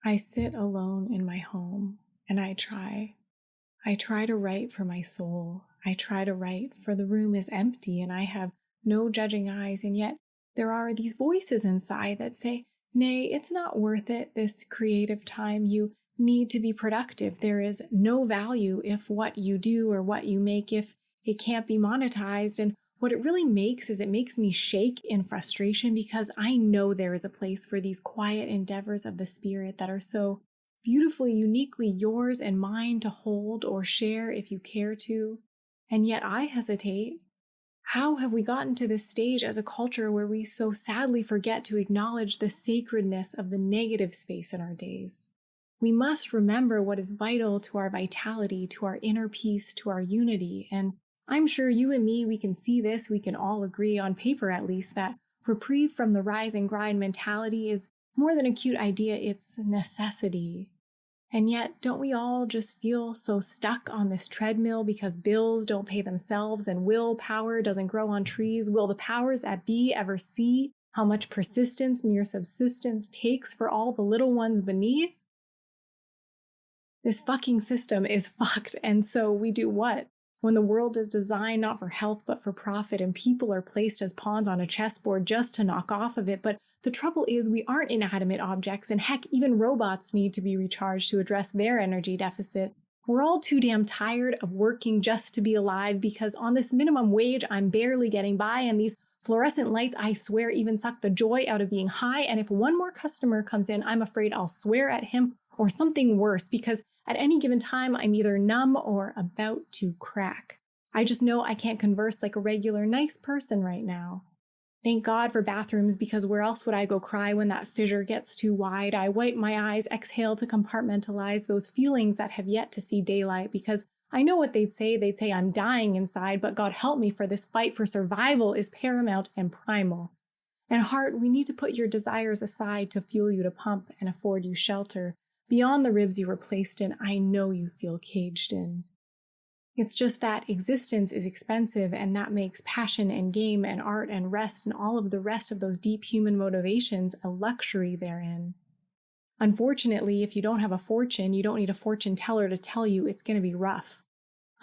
I sit alone in my home and I try. I try to write for my soul. I try to write, for the room is empty and I have no judging eyes, and yet there are these voices inside that say, nay, it's not worth it, this creative time. You need to be productive. There is no value if what you do or what you make, if it can't be monetized. And what it really makes is it makes me shake in frustration, because I know there is a place for these quiet endeavors of the spirit that are so beautifully, uniquely yours and mine to hold or share if you care to. And yet I hesitate. How have we gotten to this stage as a culture where we so sadly forget to acknowledge the sacredness of the negative space in our days? We must remember what is vital to our vitality, to our inner peace, to our unity. And I'm sure you and me, we can see this, we can all agree on paper at least, that reprieve from the rise and grind mentality is more than a cute idea, it's necessity. And yet, don't we all just feel so stuck on this treadmill because bills don't pay themselves and willpower doesn't grow on trees? Will the powers that be ever see how much persistence, mere subsistence, takes for all the little ones beneath? This fucking system is fucked, and so we do what? When the world is designed not for health but for profit, and people are placed as pawns on a chessboard just to knock off of it. But the trouble is we aren't inanimate objects, and heck, even robots need to be recharged to address their energy deficit. We're all too damn tired of working just to be alive, because on this minimum wage I'm barely getting by, and these fluorescent lights, I swear, even suck the joy out of being high. And if one more customer comes in, I'm afraid I'll swear at him or something worse, because at any given time, I'm either numb or about to crack. I just know I can't converse like a regular nice person right now. Thank God for bathrooms, because where else would I go cry when that fissure gets too wide? I wipe my eyes, exhale to compartmentalize those feelings that have yet to see daylight, because I know what they'd say. They'd say I'm dying inside, but God help me, for this fight for survival is paramount and primal. And heart, we need to put your desires aside to fuel you to pump and afford you shelter. Beyond the ribs you were placed in, I know you feel caged in. It's just that existence is expensive, and that makes passion and game and art and rest and all of the rest of those deep human motivations a luxury therein. Unfortunately, if you don't have a fortune, you don't need a fortune teller to tell you it's going to be rough.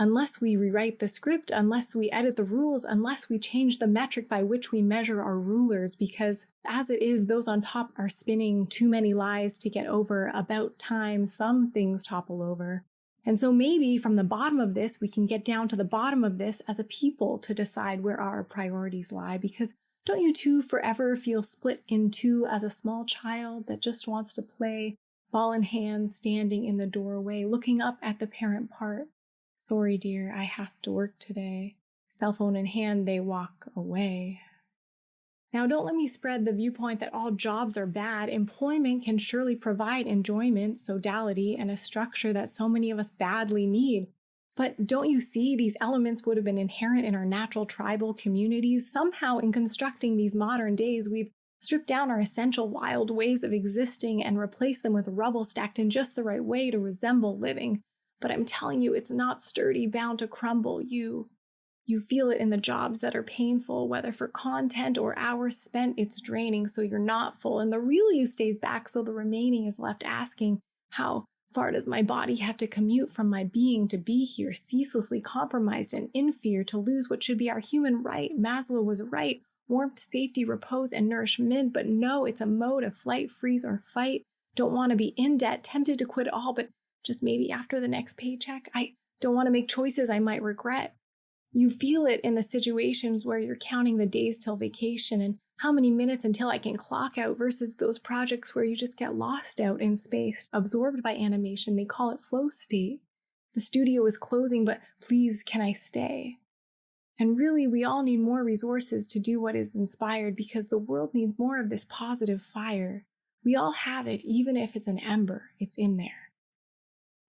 Unless we rewrite the script, unless we edit the rules, unless we change the metric by which we measure our rulers, because as it is, those on top are spinning too many lies to get over. About time, some things topple over. And so maybe from the bottom of this, we can get down to the bottom of this as a people to decide where our priorities lie, because don't you too forever feel split in two as a small child that just wants to play, ball in hand, standing in the doorway, looking up at the parent part? Sorry, dear, I have to work today. Cell phone in hand, they walk away. Now, don't let me spread the viewpoint that all jobs are bad. Employment can surely provide enjoyment, sodality, and a structure that so many of us badly need. But don't you see, these elements would have been inherent in our natural tribal communities? Somehow, in constructing these modern days, we've stripped down our essential wild ways of existing and replaced them with rubble stacked in just the right way to resemble living. But I'm telling you, it's not sturdy, bound to crumble. You feel it in the jobs that are painful, whether for content or hours spent, it's draining, so you're not full. And the real you stays back, so the remaining is left asking, how far does my body have to commute from my being to be here, ceaselessly compromised and in fear to lose what should be our human right? Maslow was right. Warmth, safety, repose, and nourishment. But no, it's a mode of flight, freeze, or fight. Don't want to be in debt, tempted to quit all, but just maybe after the next paycheck. I don't want to make choices I might regret. You feel it in the situations where you're counting the days till vacation and how many minutes until I can clock out, versus those projects where you just get lost out in space, absorbed by animation. They call it flow state. The studio is closing, but please, can I stay? And really, we all need more resources to do what is inspired, because the world needs more of this positive fire. We all have it, even if it's an ember, it's in there.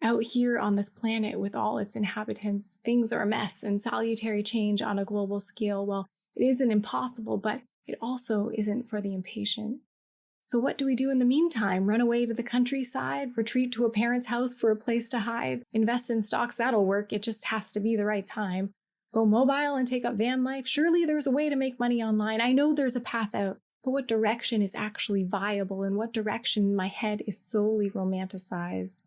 Out here on this planet with all its inhabitants, things are a mess, and salutary change on a global scale, well, it isn't impossible, but it also isn't for the impatient. So what do we do in the meantime? Run away to the countryside? Retreat to a parent's house for a place to hide? Invest in stocks? That'll work. It just has to be the right time. Go mobile and take up van life? Surely there's a way to make money online. I know there's a path out. but what direction is actually viable and what direction in my head is solely romanticized.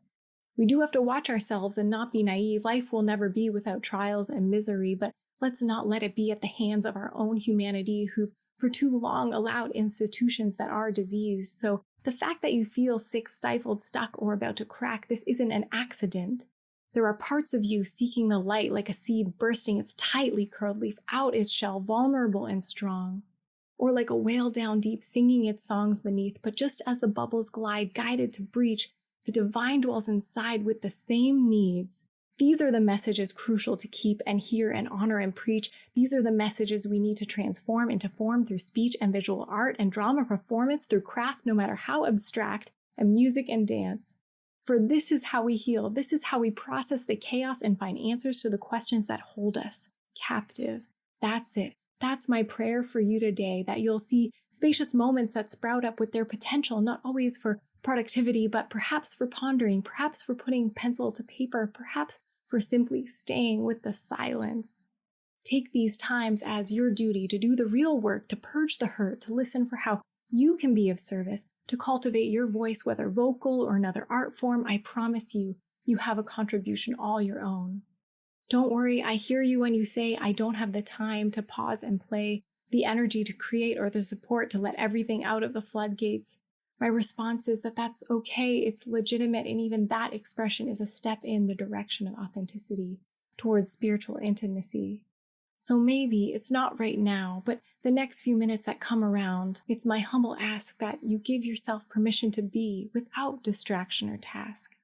We do have to watch ourselves and not be naive. Life will never be without trials and misery, but let's not let it be at the hands of our own humanity who've for too long allowed institutions that are diseased. So the fact that you feel sick, stifled, stuck, or about to crack, this isn't an accident. There are parts of you seeking the light like a seed bursting its tightly curled leaf out its shell, vulnerable and strong. Or like a whale down deep singing its songs beneath, but just as the bubbles glide, guided to breach, the divine dwells inside with the same needs. These are the messages crucial to keep and hear and honor and preach. These are the messages we need to transform into form through speech and visual art and drama performance, through craft, no matter how abstract, and music and dance. For this is how we heal. This is how we process the chaos and find answers to the questions that hold us captive. That's it. That's my prayer for you today, that you'll see spacious moments that sprout up with their potential, not always for productivity, but perhaps for pondering, perhaps for putting pencil to paper, perhaps for simply staying with the silence. Take these times as your duty to do the real work, to purge the hurt, to listen for how you can be of service, to cultivate your voice, whether vocal or another art form. I promise you, you have a contribution all your own. Don't worry, I hear you when you say, I don't have the time to pause and play, the energy to create, or the support to let everything out of the floodgates. My response is that that's okay, it's legitimate, and even that expression is a step in the direction of authenticity, towards spiritual intimacy. So maybe it's not right now, but the next few minutes that come around, it's my humble ask that you give yourself permission to be without distraction or task.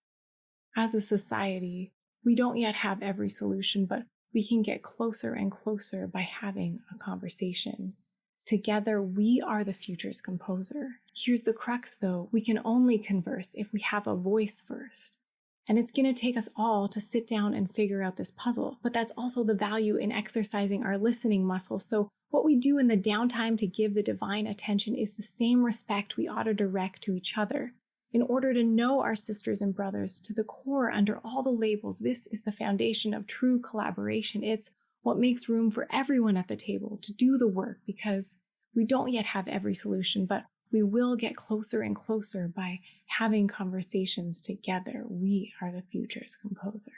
As a society, we don't yet have every solution, but we can get closer and closer by having a conversation. Together, we are the future's composer. Here's the crux, though. We can only converse if we have a voice first. And it's going to take us all to sit down and figure out this puzzle. But that's also the value in exercising our listening muscle. So what we do in the downtime to give the divine attention is the same respect we ought to direct to each other. In order to know our sisters and brothers to the core under all the labels, this is the foundation of true collaboration. It's what makes room for everyone at the table to do the work, because we don't yet have every solution, but we will get closer and closer by having conversations together. We are the future's composer.